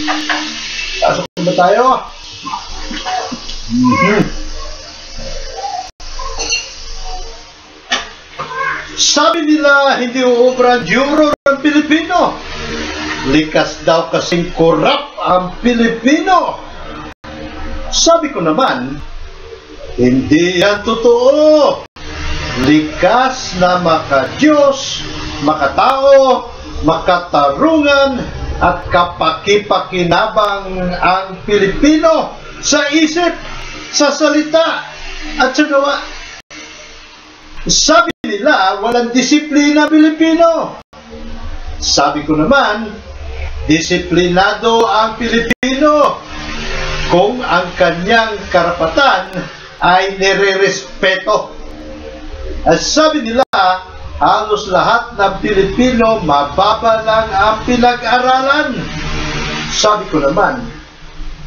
Pasok na ba tayo? Sabi nila, hindi uubra ang euro ng Pilipino. Likas daw kasing korap ang Pilipino. Sabi ko naman, hindi yan totoo. Likas na maka-Diyos, makatao, makatarungan, at kapaki-pakinabang ang Pilipino sa isip, sa salita, at sa gawa. Sabi nila, walang disiplina Pilipino. Sabi ko naman, disiplinado ang Pilipino kung ang kanyang karapatan ay nire-respeto. At sabi nila, halos lahat ng Pilipino mababa lang ang pinag-aralan. Sabi ko naman,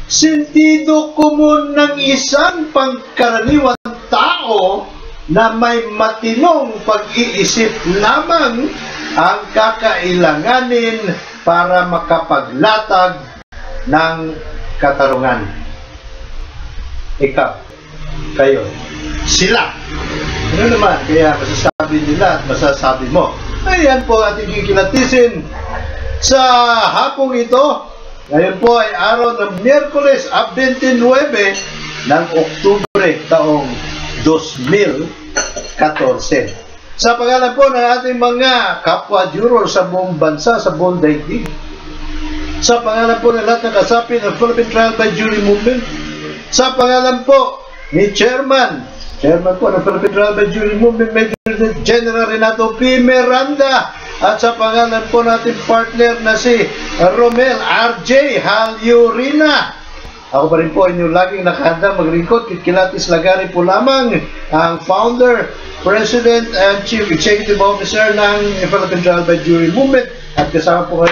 sentido komun ng isang pangkaraniwang tao na may matinong pag-iisip lamang ang kakailanganin para makapaglatag ng katarungan. Ikaw, kayo, sila. Ano naman? Kaya masasabi nila at masasabi mo. Ayan po ating kikilatisin sa hapong ito. Ngayon po ay araw ng Miyerkules 29 ng Oktubre taong 2014. Sa pangalan po ng ating mga kapwa juror sa buong bansa, sa buong daigdig. Sa pangalan po ng lahat ng kasapi ng Philippine Trial by Jury Movement. Sa pangalan po ni Chairman po ng Philippine Trial by Jury Movement, Major General Renato P. Miranda. At sa pangalan po natin partner na si Romel R.J. Halyurina. Ako pa rin po inyong laging nakahanda maglingkod. Kikilatis Lagari po lamang ang founder, president, and chief executive officer ng Philippine Trial by Jury Movement. At kasama po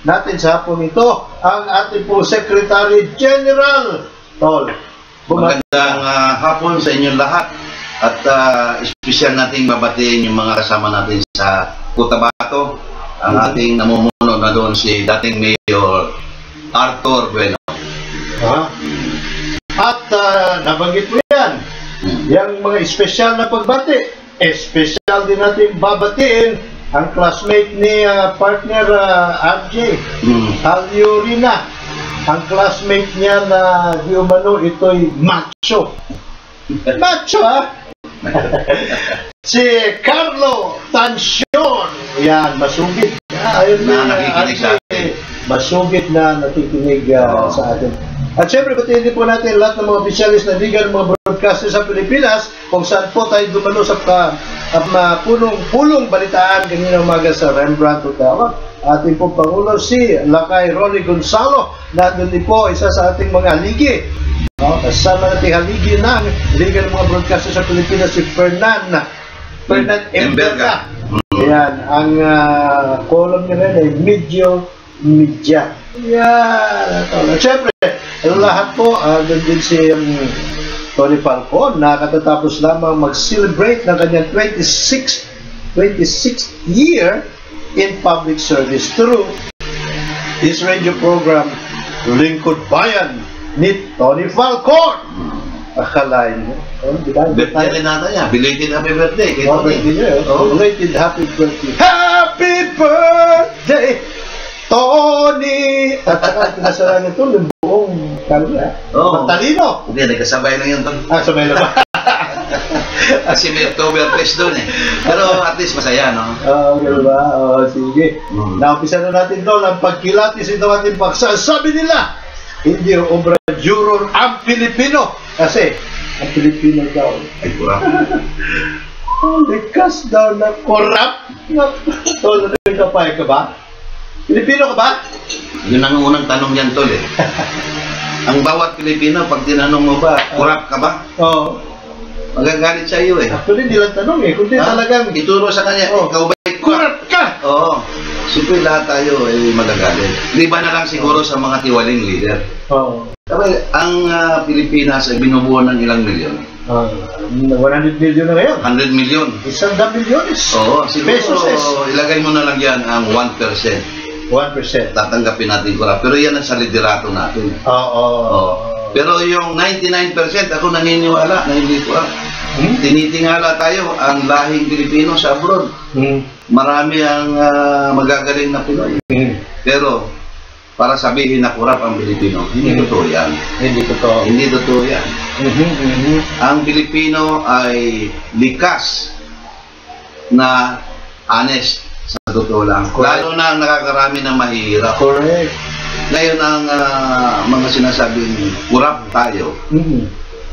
natin sa hapon ito ang ating po Secretary General Tol. Magandang hapon sa inyong lahat. At espesyal nating babatiin yung mga kasama natin sa Cotabato. Ang ating namumuno na doon si dating Mayor Arthur Bueno. At nabanggit mo yan, yung mga espesyal na pagbati. Espesyal din natin babatiin ang classmate ni partner RJ Halyurina. Ang classmate niya na di umano ito'y macho. Macho si Carlo Tancion. Yan, masugid. Ayun na nakikinig sa atin. Masugid na nakikinig sa atin. At syempre, batiin po natin lahat ng mga opisyalis na legal, mga broadcasters sa Pilipinas, kung saan po tayo dumalo sa pulong balitaan kanina umaga sa Rembrandt Hotel. Ating po Pangulo si Lakay Ronnie Gonzalo, nandun din po isa sa ating mga haligi. Kasama natin haligi ng legal mga broadcasters sa Pilipinas, si Fernand Emberga. Ayan, ang column niya rin ay Medyo Media. Yan. Siyempre, lahat po, doon din si Tony Falcon, na katatapos lamang mag-celebrate ng kanyang 26th year in public service through his radio program, Lingkod Bayan, ni Tony Falcon. Akalain mo. Birthday rin natin yan. Belated happy birthday. Belated happy birthday. Happy birthday, Tony! At saka pinasalan nito ng buong kanya. Matalino. Hindi, nagkasabay lang yun, Tony. Sabay lang ba? Kasi may October Fest doon eh. Pero at least masaya, no? Gano'n ba? Sige. Naumpisa na natin doon ang pagkilatis ito ating paksa. Sabi nila, hindi obra juror ang Pilipino. Kasi, ang Pilipino daw. Ay, kurap. Likas daw na korap. Tol, napapayag ka ba? Pilipino ka ba? Yun ang unang tanong yan, Tol eh. Ang bawat Pilipino, pag tinanong mo ba, kurap ka ba? Oo. Magagalit sa iyo eh. Actually, hindi lang tanong eh. Kundi talagang ituro sa kanya, ikaw ba'y kurap ka? Oo. Siyempre lahat tayo ay magagalit. Liba na lang siguro sa mga tiwaling leader. Oo. Tapi ang Pilipinas ay binubuo ng ilang milyon? 100 million na ngayon. 100 million. 100 milyones. Oo. Siguro Pesos. ilagay mo na lang yan ang 1%. 1%. tatanggapin natin corrupt. Pero yan ang sa liderato natin. Oo. Pero yung 99% ako naniniwala na hindi corrupt. Tinitingala tayo ang lahing Pilipino sa abroad. Marami ang magagaling na Pinoy. Pero para sabihin na corrupt ang Pilipino, hindi totoo yan. Hindi totoo. Hindi totoo yan. Ang Pilipino ay likas na honest sa totoo lang. Correct. Lalo na ang nakakarami ng mahirap. Correct. Ngayon ang mga sinasabing corrupt tayo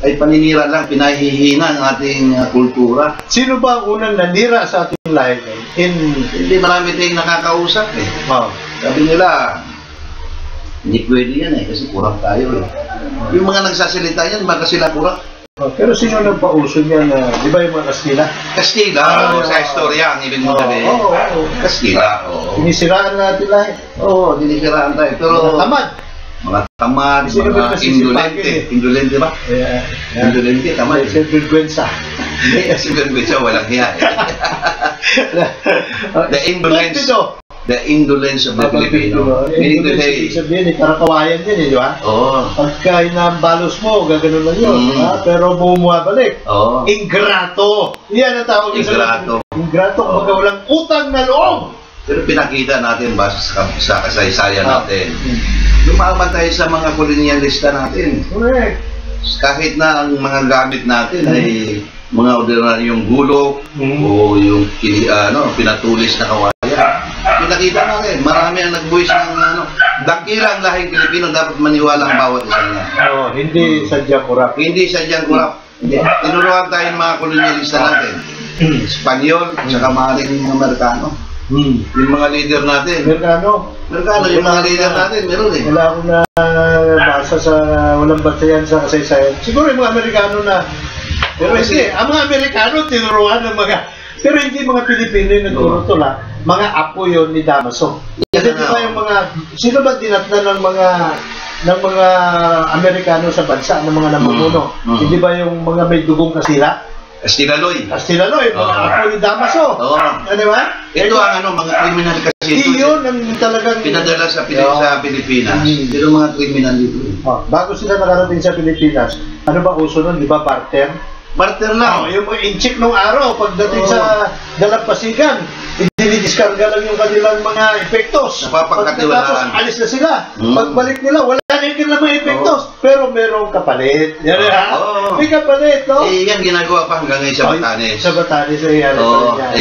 ay paninira lang, pinahihina ang ating kultura. Sino ba ang unang nanira sa ating lahi? Hindi marami tayong nakakausap eh. Oh. Sabi nila, hindi pwede yan eh, kasi corrupt tayo eh. Yung mga nagsasalita yan, baka sila corrupt. Oh, pero sino nagpauso niyan na, di ba yung mga Kastila? Kastila, sa istorya, ang ibig mo sabihin. Kastila, Sinisiraan natin lahi. Oo, dinisiraan tayo. Pero Mga tamad. mga tamad, Sino ba mga kasi indolente. sipagin Indolente ba? Indolente, tamad. Sa Vergüenza. Hindi, kasi Vergüenza, walang hiya. The indolence of the Filipino. Meaning to say, sabihin, karakawayan din eh, di ba? Oo. Pagka inambalos mo, gaganon lang yun. Pero bumabalik. Oo. Ingrato. Yan ang tawag. Ingrato. Ingrato, kumbaga walang utang na loob. Pero pinakita natin ba sa kasaysayan natin. Lumaban tayo sa mga kolonyalista natin. Correct. Kahit na ang mga gamit natin ay mga ordinaryong gulok o yung pinatulis na kawayan. Pinakita natin, marami ang nagbuwis ng dakila ang lahing Pilipino, dapat maniwala ang bawat isa niya. Hindi sadyang kurap. Hindi sadyang kurap. Tinuruan tayo ng mga kolonyalista natin. Espanyol, saka maaaring Amerikano. Yung mga leader natin. Amerikano, yung mga leader natin, meron eh. wala akong nabasa sa walang batayan sa kasaysayan. Siguro yung mga Amerikano na, pero hindi, ang mga Amerikano tinuruan ng mga, pero hindi mga Pilipino yung nagturo to la, mga apo yun ni Damaso. Kasi di ba yung mga, sino ba dinatnan ng mga Amerikano sa bansa, ng mga namumuno? Hindi ba yung mga may dugong Kastila? Kastilaloy, mga apo ni Damaso. Di ba? Ito ang mga criminal kasi ito. Iyon ang talagang pinadala sa Pilipinas. Pero mga criminal dito. Bago sila nakarating sa Pilipinas, ano ba uso nun? Di ba barter? Barter lang. Yung inchik nung araw, pagdating sa dalampasigan, dinidiskarga lang yung kanilang mga epektos. Napapagkatiwalaan. Pagkatapos, alis na sila. Pagbalik nila, wala na yung kanilang mga epektos. Pero merong kapalit. Yan may kapalit, no? Yan ginagawa pa hanggang ngayon sa Batanes. Sa Batanes, yan.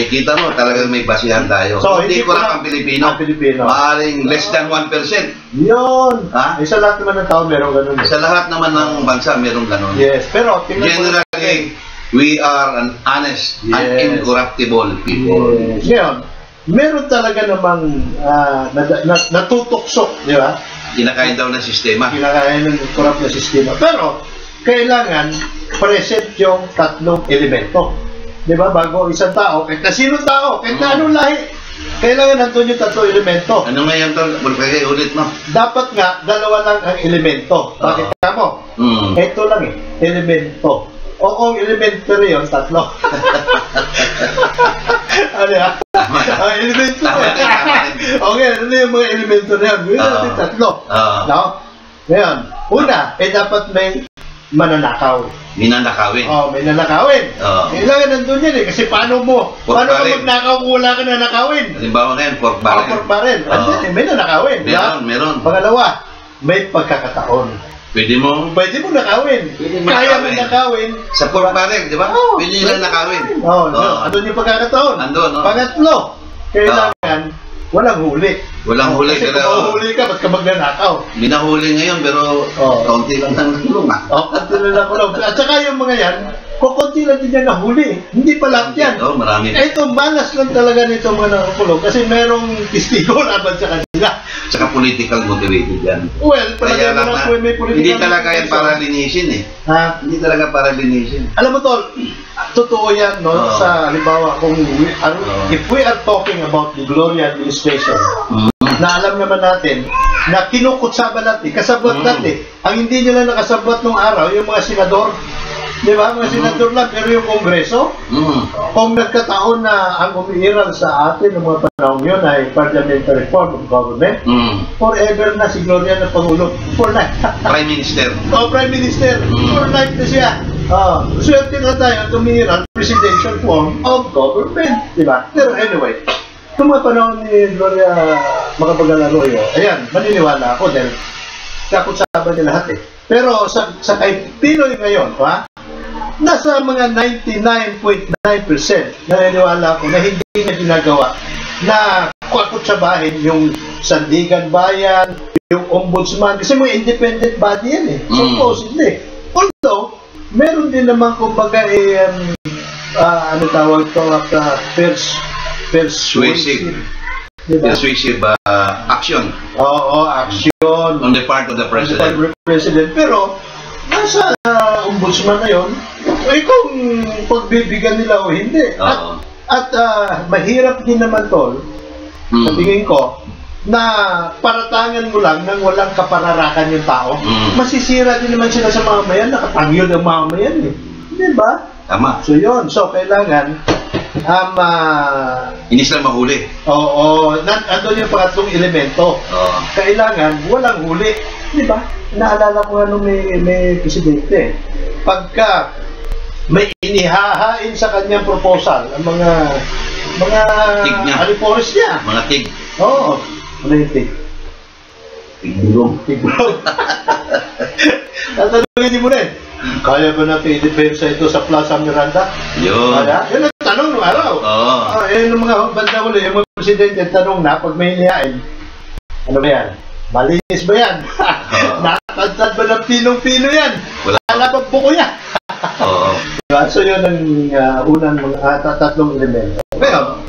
Kita mo, talagang may basihan tayo. So, hindi ko lang ang Pilipino. Maaring less than 1%. Yun. Sa lahat naman ng tao, merong ganun. Sa lahat naman ng bansa, merong ganun. Yes, pero generally, we are an honest and incorruptible people. Ngayon, meron talaga namang natutuksok, di ba? Kinakain daw ng sistema. Kinakain ng corrupt na sistema. Pero, kailangan present yung tatlong elemento. Di ba? Bago isang tao, kahit na sino tao, kahit na anong lahi, kailangan nandun yung tatlong elemento. Ano nga yung ulit mo? Dapat nga, dalawa lang ang elemento. Bakit ka mo? Ito lang elemento. O kung elementary yun, tatlo. Ano yan? Elemento na yan. Okay, ano yung mga elemento na yan? Gawin natin tatlo. No? Ngayon, una, dapat may mananakaw. May nanakawin. May nanakawin. Kailangan nandun yan eh. Kasi paano ka magnakaw kung wala ka nanakawin? Halimbawa ngayon, pork barrel. Pork barrel. May nanakawin. Meron. Pangalawa, may pagkakataon. Pwede mo nakawin. Kaya mo nakawin. Sa pork barrel, di ba? Pwede nila nakawin. Andun yung pagkakataon. Pangatlo, kailangan walang huli. Walang huli. Kasi kung huli ka, ba't ka magnanakaw? Hindi na huli ngayon, pero kaunti lang ang kulong. Kaunti lang ang kulong. At saka yung mga yan, kukunti lang din yan nahuli. Hindi pa lahat yan. Marami. Ito, malas lang talaga nito mga nakakulong kasi merong testigo laban sa kanila. Tsaka political motivated yan. Well, kaya lang na, may political hindi talaga yan para linisin eh. Hindi talaga para linisin. Alam mo tol, totoo yan, no? Sa halimbawa, kung if we are talking about the Gloria administration, na alam naman natin na kinukutsaban natin, kasabot natin, ang hindi nila nakasabot nung araw, yung mga senador, Di ba? Mga senador lang, pero yung Kongreso, kung nagkataon na ang umiiral sa atin ng mga panahon yun ay parliamentary form of government, forever na si Gloria na Pangulo. For life. Prime Minister. Prime Minister. For life na siya. Swerte na tayo at umiiral presidential form of government. Di ba? Pero anyway, itong mga panahon ni Gloria Macapagal-Arroyo, ayan, maniniwala ako dahil kakutsaban niya lahat eh. Pero sa kay Pinoy ngayon, nasa mga 99.9% naniniwala ko na hindi na ginagawa na kakutsabahin yung Sandigan Bayan, yung Ombudsman, kasi mga independent body yan eh, supposedly. Although, meron din naman kumbaga ano tawag ito, persuasive. Diba? Persuasive action. Oo, action. On the part of the President. Pero, nasa ombudsman na yun, kung pagbibigyan nila o hindi. At mahirap din naman tol, sa tingin ko, na paratangan mo lang nang walang kapararakan yung tao. Masisira din naman sila sa mamayan, nakatangyo ng mamayan eh. Diba? Tama. So yun, kailangan inis lang mahuli. Oo, andun yung pangatlong elemento. Kailangan walang huli. Di ba? Naalala ko nga nung may presidente. Pagka may inihahain sa kanyang proposal, ang mga tig niya. Alipores niya. Mga tig. Oo. Ano yung tig? Tigulong. Tigulong. Tatanungin niyo muna kaya ba natin i-depensa ito sa Plaza Miranda? Yun. Kaya? Yun ang tanong ng araw. Yung mga banda uli, yung mga presidente, tanong na, pag may inihain, ano ba yan? Malinis ba yan? Nakatad ba ng pinong-pino yan? Wala pang buko yan. So yun ang unang tatlong elemento. Ngayon,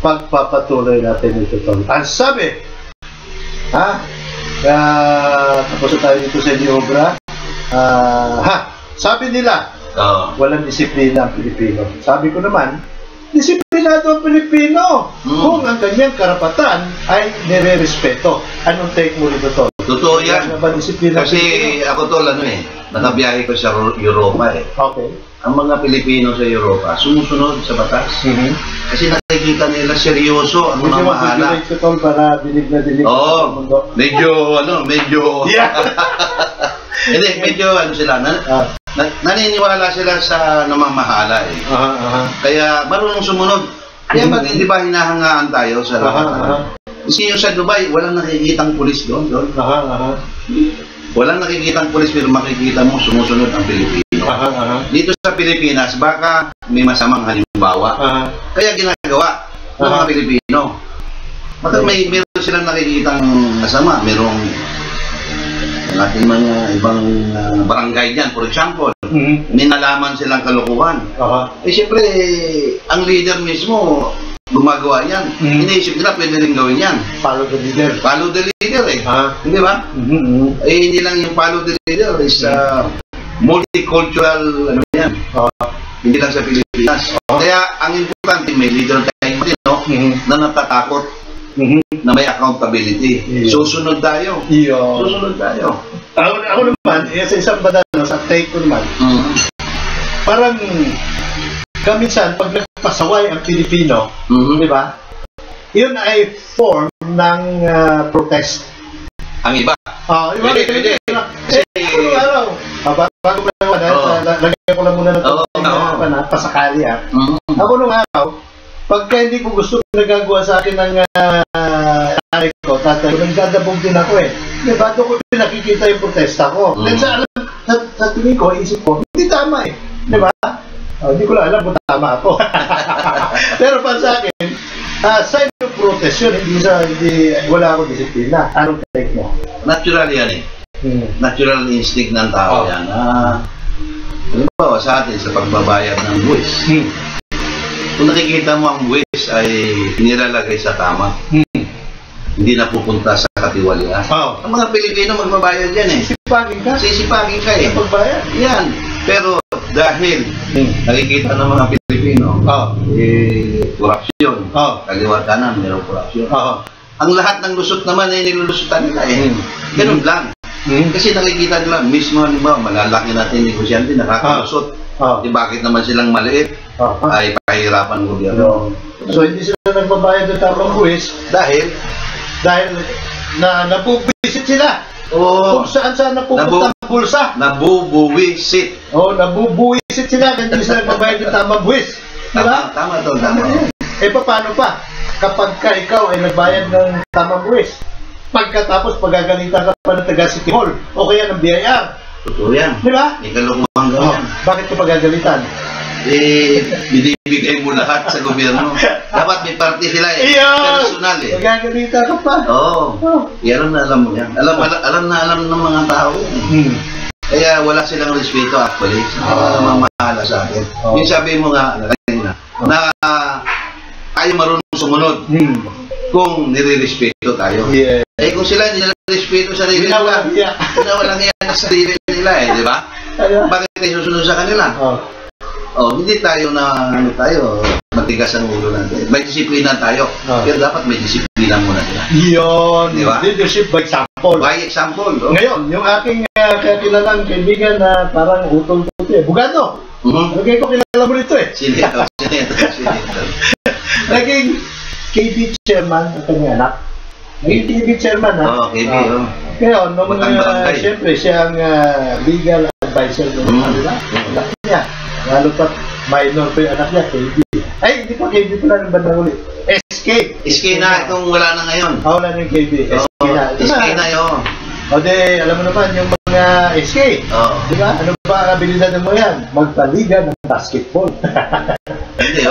pagpapatuloy natin ito. Ang sabi, tapos tayo dito sa Obra, sabi nila, walang disiplina ang Pilipino. Sabi ko naman, disiplinado ang Pilipino kung ang kanyang karapatan ay nire-respeto. Anong take mo rito, Tol? Totoo yan. Kasi ako, Tol, nakabiyahe ko sa Europa eh. Okay. Ang mga Pilipino sa Europa, sumusunod sa batas. Kasi nakikita nila seryoso ang mga mahala. Hindi mo para dinig na dinig. Medyo... Hindi, medyo sila, naniniwala sila sa namamahala eh. Kaya marunong sumunod. Kaya di ba hinahangaan tayo sa lahat? Kasi yung sa Dubai, walang nakikitang pulis doon. Walang nakikitang pulis pero makikita mo sumusunod ang Pilipino. Dito sa Pilipinas, baka may masamang halimbawa. Kaya ginagawa ng mga Pilipino. Meron silang nakikitang masama. Merong ating mga ibang barangay dyan, for example, ninalaman silang kalokohan. Siyempre, ang leader mismo, gumagawa yan. Iniisip nila, pwede rin gawin yan. Follow the leader. Follow the leader eh. Hindi ba? Hindi lang yung follow the leader, is multicultural, yan. Hindi lang sa Pilipinas. Kaya, ang importante, may leader tayo na natatakot na may accountability. Susunod tayo. Susunod tayo. Ako naman, sa isang banda, sa take ko naman, parang kaminsan, pag nagpasaway ang Pilipino, di ba? Yun ay form ng protest. Ang iba? Hindi. Anong araw? Bago ko lang lagyan ko lang muna ng pasakali Ako nung araw, pagka hindi ko gusto nagagawa sa akin ng nanay ko, tatay ko, nagdadabog din ako eh. Diba? Doon ko nakikita yung protesta ko. Then sa tingin ko, isip ko, hindi tama eh. Diba? Hindi ko lang alam kung tama ako. Pero para sa akin, sign of protest yun, wala akong disiplina. Anong take mo? Natural yan eh. Natural instinct ng tao yan. Halimbawa sa atin, sa pagbabayad ng buwis. Kung nakikita mo ang buwis ay nilalagay sa tama, hindi na pupunta sa katiwalian. Ang mga Pilipino magbabayad yan eh. Sisipagin ka eh. Pagbayad? Yan. Pero dahil nakikita ng mga Pilipino, korupsyon. Kaliwa kanan, mayroong korupsyon. Ang lahat ng lusot naman ay nilulusutan nila eh. Ganun lang. Kasi nakikita nila, mismo halimbawa, malalaki natin negosyante, nakakalusot. Bakit naman silang maliit? Ay pahirapan ng gobyerno. So hindi sila nagbabayad ng tamang buwis dahil nabubuwisit sila. Kung saan napupunta ang bulsa. Nabubuwisit. Nabubuwisit sila, hindi sila nagbabayad ng tamang buwis. Diba? Tama to, tama. Paano pa? Kapag ikaw ay nagbayad ng tamang buwis, pagkatapos pagagalitan ka pa ng taga City Hall o kaya ng BIR. Totoo yan. Diba? Ikalukumang gawin. Bakit ka pagagalitan? Binibigay mo lahat sa gobyerno. Dapat may party sila personal Pagagalitan ka pa. Yan na alam mo yan. Alam ng mga tao. Kaya wala silang respeto actually sa mga mamahala sa atin. Yung sabi mo nga, na tayo marunong sumunod kung nire-respeto tayo. Kung sila hindi nire-respeto sa sarili nila, walang yan sa sarili nila di ba? Bakit tayo susunod sa kanila? Hindi tayo matigas ang ulo natin. May disiplina tayo. Pero dapat may disiplina muna sila. Diba? Leadership by example. By example. Ngayon, yung aking kilalang kaibigan na parang utol-puti. Bugado. Lagay ko kilala mo nito Sinito. Naging KB chairman ang kanyang anak. Naging KB chairman KB. Ngayon, siyempre siya ang legal advisor ng anak niya. Lalo pa minor pa yung anak niya, KB. Ay, hindi pa KB pala ng bandang uli. SK. SK na itong wala na ngayon. Wala na yung KB. SK na. SK na yun. Alam mo naman yung mga SK. Diba? Ano ba ang abilidad mo yan? Magpaliga ng basketball. Hindi,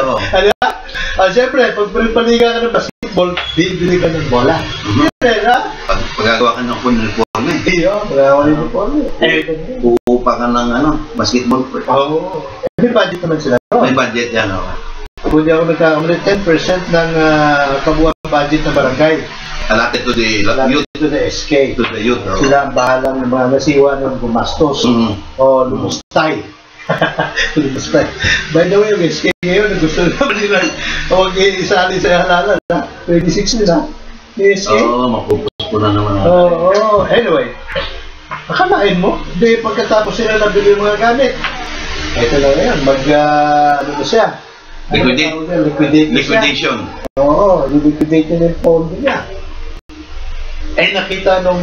siyempre, pag paliga ka ng basketball, bibili ka ng bola. Pagagawa ka ng uniforme. Pagagawa ng uniforme. Uupa ka ng basketball court. May budget naman sila. May budget yan, Kung di ako nagkakamali, 10% ng kabuuan budget ng barangay. Allotted to the youth. To the SK. To the youth. Sila ang bahalang ng mga nasiwa ng gumastos o lumustay. Lumustay. By the way, yung SK ngayon, gusto naman nila huwag isali sa halalan. 26 nila. Yung SK. Mapupus po na naman. Anyway, akalain mo, hindi pagkatapos sila nabili yung mga gamit. Ito na ngayon, ano na siya? Liquidation. Liquidate na yung pondo niya. Nakita nung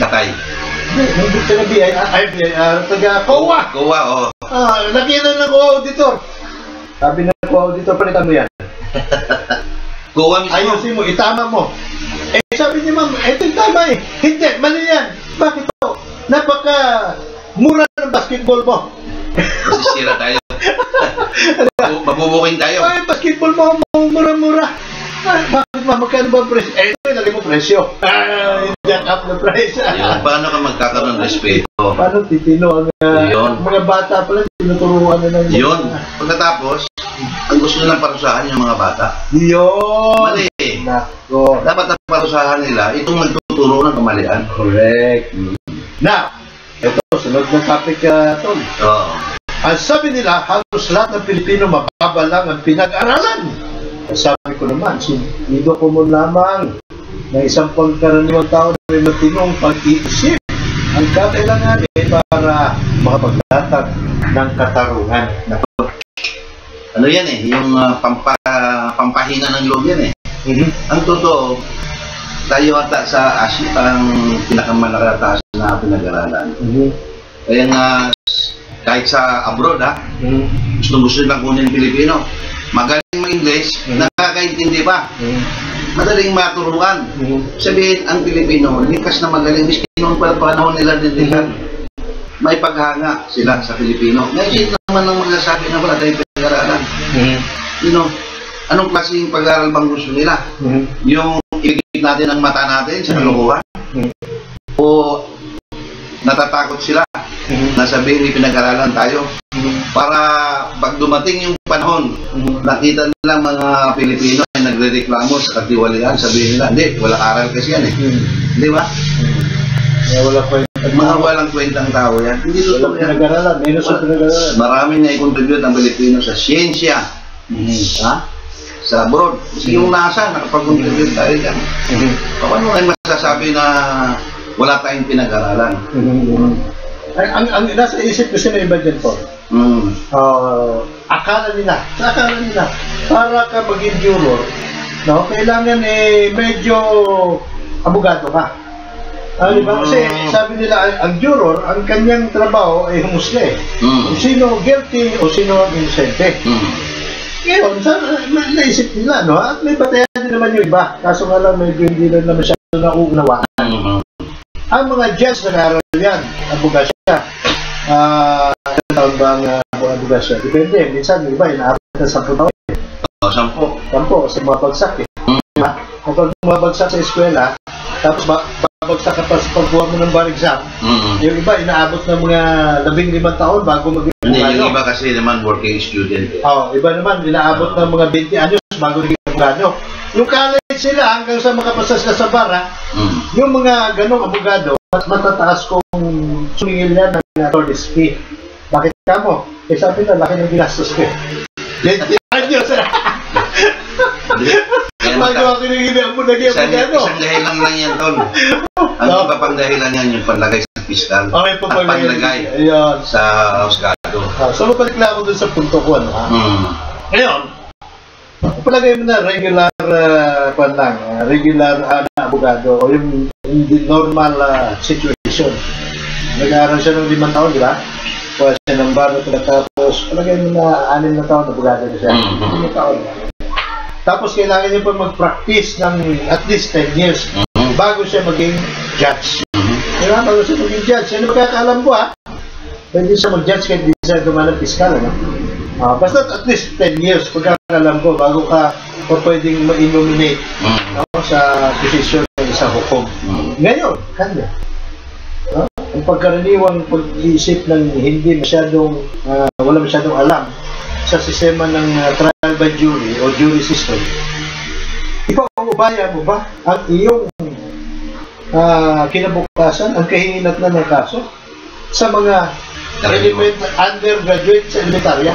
Katay. Nung taga COA. Nakita ng COA auditor. Sabi ng COA auditor, palitan mo yan. COA mismo. Ayusin mo, itama mo. Sabi niya, ma'am, ito yung tama Hindi, mali yan. Bakit ito? Napaka mura ng basketball mo. Masisira tayo. Mabubuking tayo. Basketball mo, mura-mura. Bakit magkano ba presyo? Ito yung mo presyo. Jack up na price. Paano ka magkakaroon ng respeto? Paano titino ang mga bata pala, tinuturuan na lang. Pagkatapos, ang gusto nilang parusahan yung mga bata. Mali. Dapat ang parusahan nila, itong nagtuturo ng kamalian. Correct. Now, ito, sunod ng topic, Tom. Ang sabi nila, halos lahat ng Pilipino mababa lang ang pinag-aralan. Sabi ko naman, sinido ko mo lamang na isang pangkaraniwang tao na may matinong pag-iisip ang kakailangan para makapaglatag ng katarungan. Ano yan yung pampahina ng loob yan Ang totoo, tayo ata sa Asia ang pinakamalakataas na pinag-aralan. Kaya nga, kahit sa abroad gusto lang kunin Pilipino. Magaling mag-English, nakakaintindi pa. Madaling maturuan. Sabihin, ang Pilipino, likas na magaling. Miski noong panahon nila dindihan, may paghanga sila sa Pilipino. Ngayon naman ang magsasabi na wala tayong pag-aralan. Anong klaseng pag-aaral bang gusto nila? Yung ibigit natin ang mata natin sa kalokohan? O natatakot sila na sabihin may pinag-aralan tayo? Para pag dumating yung panahon, nakita nila mga Pilipino ay nagre-reklamo sa katiwalian, sabihin nila, hindi, walang aral kasi yan Di ba? Mga walang kwentang tao yan. Hindi walang pinag-aralan. Marami na i-contribute ang Pilipino sa siyensya. Sa abroad. Yung NASA, nakapag-contribute tayo dyan. Paano ay masasabi na wala tayong pinag-aralan. Ang nasa isip kasi na iba dyan po, akala nila, para ka maging juror, no, kailangan medyo abogado ka. Diba? Kasi sabi nila, ang juror, ang kanyang trabaho ay humusga eh. Kung sino guilty o sino innocente. Ngayon, naisip nila, no? At may batayan din naman yung iba. Kaso nga lang, medyo hindi na masyado nauunawaan. Ang mga judge nag-aaral yan, abogasya. Ilang taon ba ang abogasya? Depende. Minsan, yung iba, inaabot na 10 taon. 10 kasi mabagsak eh. Kapag mabagsak sa eskwela, tapos babagsak ka pa sa pagkuha mo ng bar exam, yung iba, inaabot ng mga 15 taon bago mag-abogado. Yung iba kasi naman working student. Iba naman, inaabot ng mga 20 anyos bago naging abogado. Yung college sila, hanggang sa makapasas na sa bar, yung mga ganong abogado, mas matataas kung sumingil yan ng attorney's fee. Bakit ka mo? Sabi na, laki ng ginastos ko. 20 anyos! Magawa ko nang hinaan mo naging abogado. Isang dahilan lang yan, Tol. Ang iba pang dahilan yan, yung panlagay sa piskal. At panlagay sa husgado. So, mapalik lang ako dun sa punto ko, ano ha? Ngayon, palagay mo na regular abogado o yung normal situation. Nag-aaral siya ng 5 taon, di ba? Kuha siya ng bar at tapos palagay mo na 6 na taon abogado na siya. 5 taon. Tapos kailangan niya pa mag-practice ng at least 10 years bago siya maging judge. Diba? Bago siya maging judge. Ano magkakaalam ko ha? Pwede siya mag-judge kahit hindi siya dumanang piskal. Ano? Basta at least 10 years pagkakaalam ko bago ka pwedeng ma-nominate sa position ng isang hukom. Ngayon, kanya. Ang pagkaraniwang pag-iisip ng hindi masyadong, wala masyadong alam sa sistema ng trial by jury o jury system, ipaubaya mo ba ang iyong kinabukasan, ang kahinatnan ng kaso sa mga undergraduate sa elementarya?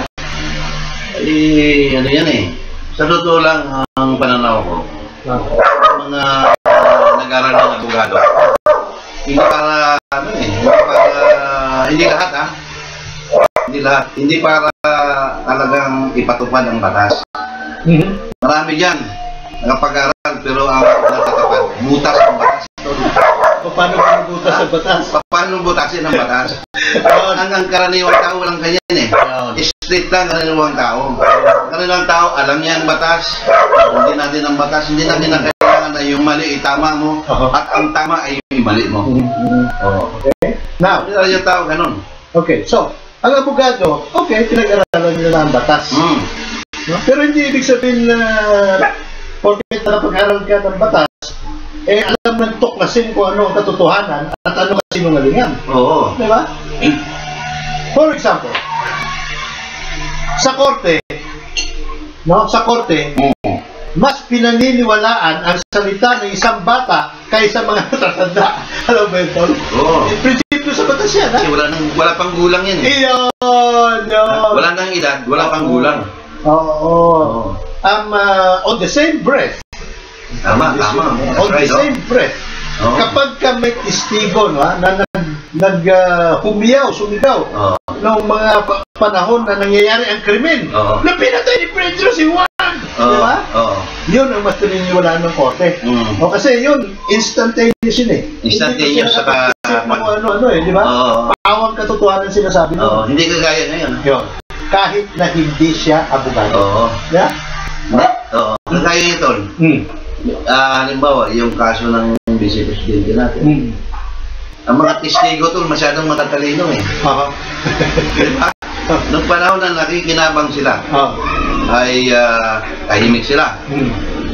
Ano yan eh. Sa totoo lang, ang pananaw ko, mga nag-aral ng abogado, hindi para, hindi lahat ha. Hindi para talagang ipatupad ang batas. Marami dyan, nakapag-aral, pero ang natatapad, butas ang batas. Paano butas ang batas? Paano butasin ang batas? Ang karaniwang tao lang ganyan eh. Straight lang karaniwang tao. Karaniwang tao, alam niya ang batas. Hindi natin ang batas, hindi natin ang kailangan na yung mali itama mo, at ang tama ay yung mali mo. Okay. Now, yung tao ganun. Okay, so, ang abogado, okay, pinag-aralan nila ang batas. Pero hindi ibig sabihin na porket nakapag-aral ka ng batas, alam ng tuklasin kung ano ang katotohanan at ano ang sinungalingan. Oo. Diba? For example, sa korte, mas pinaniniwalaan ang salita ng isang bata kaysa mga natatanda. Alam mo yun, Paul? Oo. Prinsipyo sa batas yan, ha? Kasi wala pang gulang yan eh. Iyon! Wala nang edad, wala pang gulang. Oo. On the same breath, Tama. on the same breath, kapag ka may testigo na sumigaw noong mga panahon na nangyayari ang krimen, na pinatay ni Pedro si Juan, di ba? Yun ang mas pininiwalaan ng korte. Kasi yun, instantaneous yun eh. Instantaneous saka di ba? Paawang katotohanan sinasabi nun. Hindi kagaya ngayon. Yun. Kahit na hindi siya abogado. Yeah? Kagaya ito. Halimbawa, yung kaso ng vice-presidente natin. Ang mga testigo tol masyadong matatalino eh. Diba? Nung panahon na nakikinabang sila, ay tahimik sila.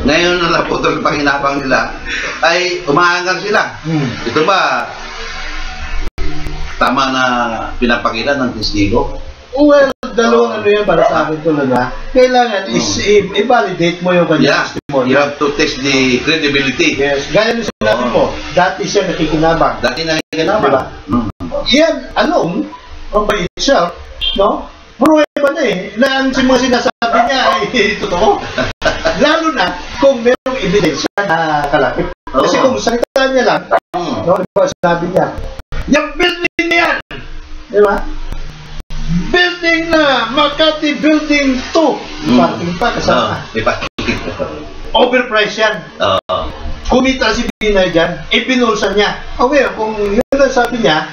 Ngayon na naputol pang hinabang nila, ay umaangal sila. Ito ba tama na pinapakita ng testigo? Well, dalawang yan para sa akin tulad na. Kailangan i-validate mo yung kanyang testimony. You have to test the credibility. Yes. Gaya nung sinabi mo, dati siya nakikinabang. Diba? Yan, alone, by itself, no? Pruweba na eh, na ang mga sinasabi niya ay totoo. Lalo na kung merong ebidensya na kalapit. Kasi kung salita niya lang, No, di ba sabi niya, yung building na yan, di ba? Building na, Makati Building 2. Parking pa, kasama. Overpriced yan. Kumita si Binay dyan, ibinulsa niya. Okay, kung yun ang sabi niya,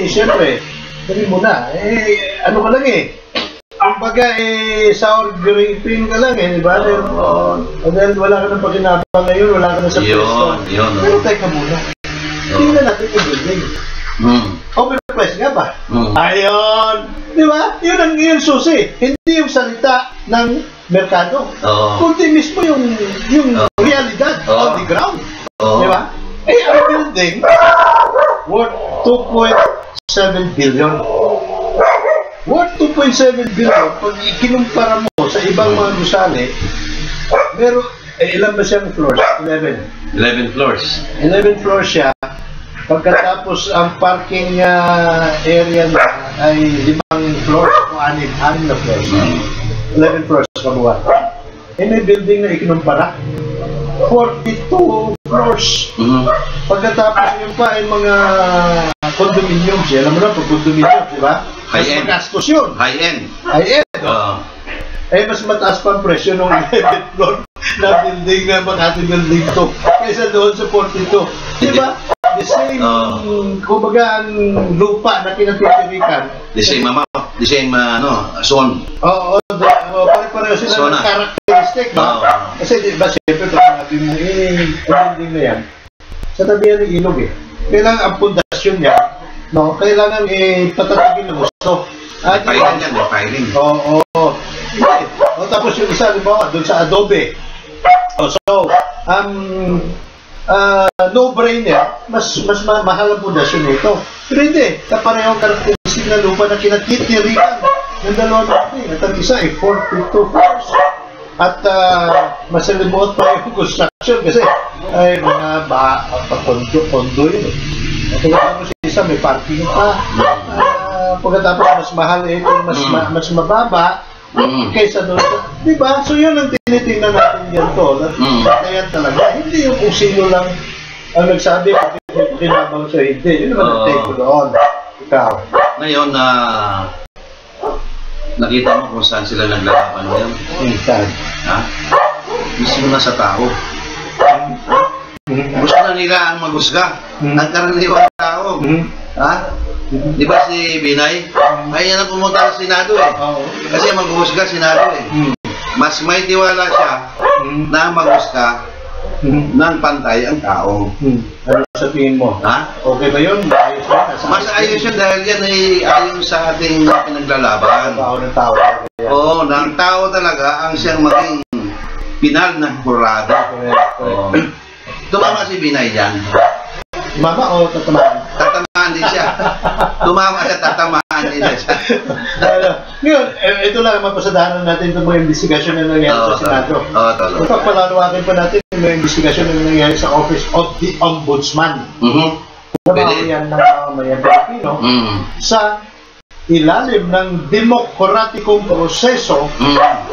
siyempre, sabi mo na, ano ka lang kumbaga, sour graping ka lang di ba? Dahil wala ka ng pakinabang ngayon, wala ka na sa pwesto. Pero teka muna, tingnan natin yung building. Overpriced nga ba? Ayun! Di ba? Yun ang susi. Hindi yung salita ng merkado. Kundi mismo yung realidad on the ground. Di ba? Ang building worth 2.7 billion. Worth 2.7 billion, pag ikinumpara mo sa ibang mga gusali, pero ilan ba siyang floors? 11. 11 floors. 11 floors siya. Pagkatapos ang parking area niya ay 5 floors o 6 na floors. 11 floors kabuhat. May building na ikinumpara. 42 floors. Pagkatapos yun pa ay mga condominiums. Alam mo na, pag condominiums, di ba? Mas magastos yun. High-end. High-end. Mas mataas pa ang presyo ng 11th floor na building na Makati Building 2 kaysa doon sa 42. Di ba? The same, kumbaga, ang lupa na kinatitirikan. The same zone. Oo, pare-pareho sila ng characteristic, no? Kasi di ba, siyempre, pag sinabi mo, building na yan, sa tabi yan ng ilog kailangan ang pundasyon niya, no? Kailangan patatagin ng gusto. Piling yan, piling. Oo. Tapos yung isa, diba, doon sa adobe. No-brainer, mas mahal ang pundasyon nito. Pero hindi, kaparehong karakteristik na lupa na kinatitirikan ng dalawang building. At ang isa ay 42 floors. At mas limuot pa yung construction kasi ay mga kondo yun. Pagkatapos isa may parking pa. Pagkatapos mas mahal ito, mas mababa kaysa doon. Diba? So yun ang tinitingnan natin yan to. Yan talaga. Hindi yung kung sino lang ang nagsabi pati kinabang sa hindi. Yun naman ang take ko doon. Ikaw. Ngayon, nakita mo kung saan sila naglalaban ngayon? Saan? Mismo na sa tao. Gusto na nila ang magusga. Ang karaniwang tao. Di ba si Binay? Ay yan ang pumunta sa Senado Kasi mag-uhusga Senado Mas may tiwala siya na mag-uhusga ng pantay ang tao. Ano sa tingin mo? Okay ba yun? Ayos yun? Mas ayos yun dahil yan ay ayon sa ating pinaglalaban. Tao ng tao. Oo, ng tao talaga ang siyang maging pinal ng hurado. Tumama si Binay dyan. Mama o tatamaan? Tatamaan din siya. Tumama siya, tatamaan din siya. Ngayon, ito lang ang mapasadahanan natin itong mga investigasyon na nangyari sa Senado. Pagpalalawakin pa natin yung mga investigasyon na nangyari sa Office of the Ombudsman. Nabawian ng mamamayan Pilipino sa ilalim ng demokratikong proseso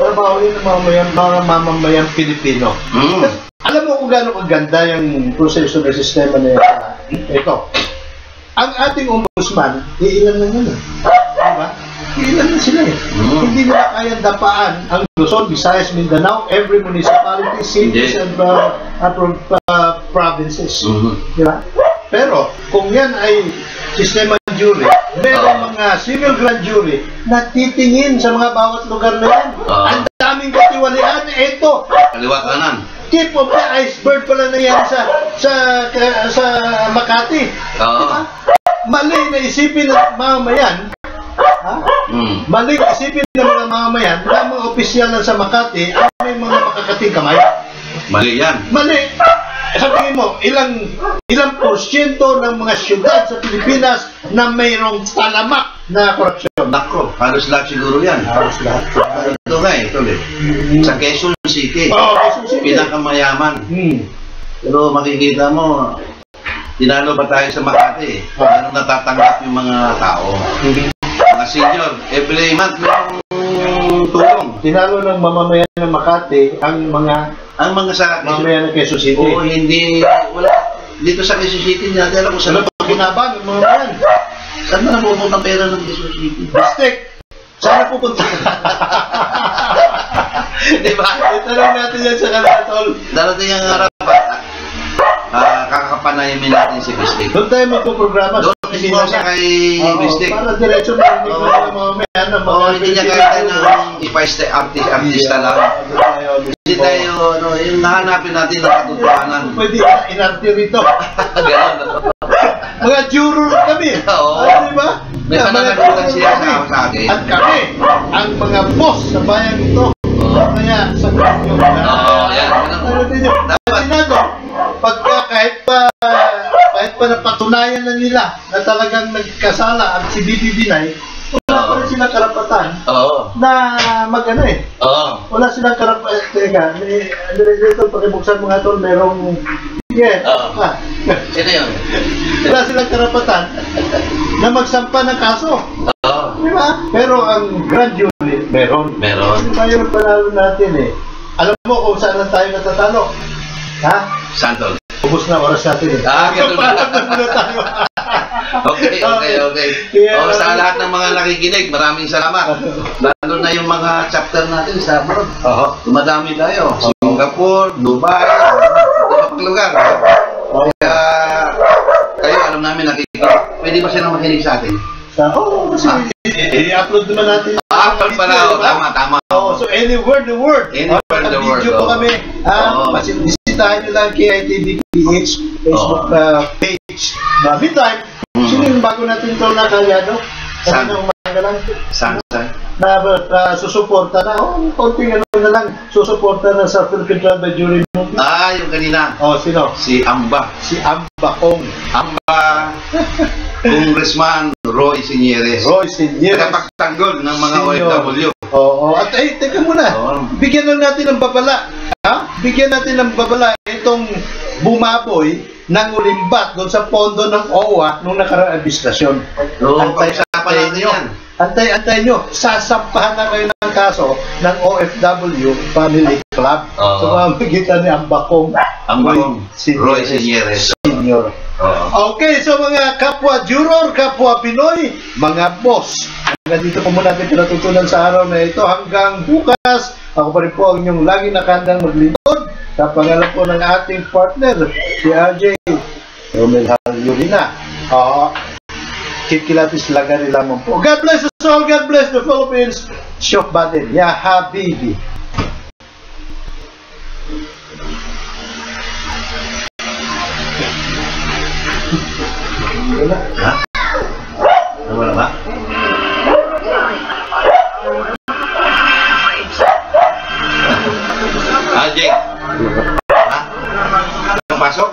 nabawian ng mga mamamayan Pilipino. Alam mo kung gaano kaganda yung proseso ng sistema na yan. Ito. Ang ating ombudsman, iilan lang yun. Diba? Iilan na sila Hindi nila kayang dapaan ang Luzon, Visayas, Mindanao, every municipality, cities, and provinces. Diba? Pero, kung yan ay sistema ng jury, meron mga civil grand jury na titingin sa mga bawat lugar na yan. Ang daming katiwalian. Ito. Kaliwa kanan. Tip of the iceberg pala nangyari sa Makati. Diba? Mali na isipin ng mamamayan. Mali na isipin ng mga mamamayan na mga opisyal lang sa Makati ang may mga makakating kamay. Mali yan. Mali. Sabihin mo, ilang porsyento ng mga syudad sa Pilipinas na mayroong talamak na korupsyon? Nako, halos lahat siguro yan. Halos lahat. Ito nga ito Sa Quezon City, Quezon City. Pinakamayaman. Pero makikita mo, tinalo ba tayo sa Makati? Ano natatanggap yung mga tao? Mga senior, every month mayroong tulong. Tinalo ng mamamayan ng Makati ang mga sa mamamayan ng Quezon City. Oo, hindi, dito sa Quezon City, hindi natin alam kung Ano saan pa kinabang yung mga yan? saan na napupunta ang pera ng Quezon City. Bistek! Saan pupunta? Di ba? Itanong natin yan sa kanila, tol. Darating ang harap, kakapanayamin natin si Bistek. Doon tayo magpuprograma. Doon mismo siya kay Bistek. Para diretso marinig mo ng mga mayan, ng mga Hindi niya kaya ng artista lang. Hindi tayo, yung nahanapin natin ng katotohanan. Pwede inarte rito. Ganon. Mga juror kami. Oo. Di ba? May Mga pananagutan juror siya kami. sa akin. At kami, ang mga boss sa bayan ito. Kaya, sa kanyo. Yan. Ano din yun? Sinago, pagka kahit pa napatunayan na nila na talagang nagkasala at si Bibi Binay, wala pa rin silang karapatan Oo. na mag-ano eh. Oo. Wala silang karapatan. Teka, dito, pakibuksan mga tol, merong... Sige. Oo. Sino yun? Wala silang karapatan na magsampa ng kaso. Oo. Di ba? Pero ang grand jury, meron. Meron. Di ba yung panalo natin eh? Alam mo kung saan lang tayo natatalo? Ha? Santol. Ubus na oras natin eh. Ganun na. Paalam na muna tayo. Okay. Yeah. Sa lahat ng mga nakikinig, maraming salamat. Lalo na yung mga chapter natin sa abroad. Dumadami tayo. Singapore, Dubai, ibang lugar. Kaya, kayo alam namin nakikinig. Pwede ba silang makinig sa atin? Oo, kasi i-upload naman natin. Upload pa na. Tama. So anywhere the world. Anywhere the world. Video po kami. Bisitahin nyo lang KITV-PH Facebook page. Meantime, sino yung bago natin ito na kalyado? Kasi San? na umaga lang. Saan? Na susuporta na. Konting ano na lang. Susuporta na sa Philippine Trial by Jury Movie. Yung kanina. Sino? Si Amba. Si Amba Kong. Amba, Congressman Roy Sinyeres. Roy Sinyeres. Tagapagtanggol ng mga Senior. OFW. At teka muna. Bigyan lang natin ng babala. Bigyan natin ng babala itong bumaboy ng ulimbat doon sa pondo ng OWA nung nakaraang administrasyon. Pag-usapan natin yan. Antay nyo, sasampahan na kayo ng kaso ng OFW Family Club. Oo. So, magitan ni Ambakong Roy Sinyeres. Senior. Okay, so mga kapwa juror, kapwa Pinoy, mga boss, hanggang dito po muna natin pinatutunan sa araw na ito. Hanggang bukas, ako pa rin po ang inyong laging nakandang maglingkod sa pangalan po ng ating partner, si RJ Romel Halurina. Kikilatis lagari lamang po. God bless us all. God bless the Philippines. Shok Baden. Ya Habibi. Ha? Wala ba? Jake. Ha? Pasok?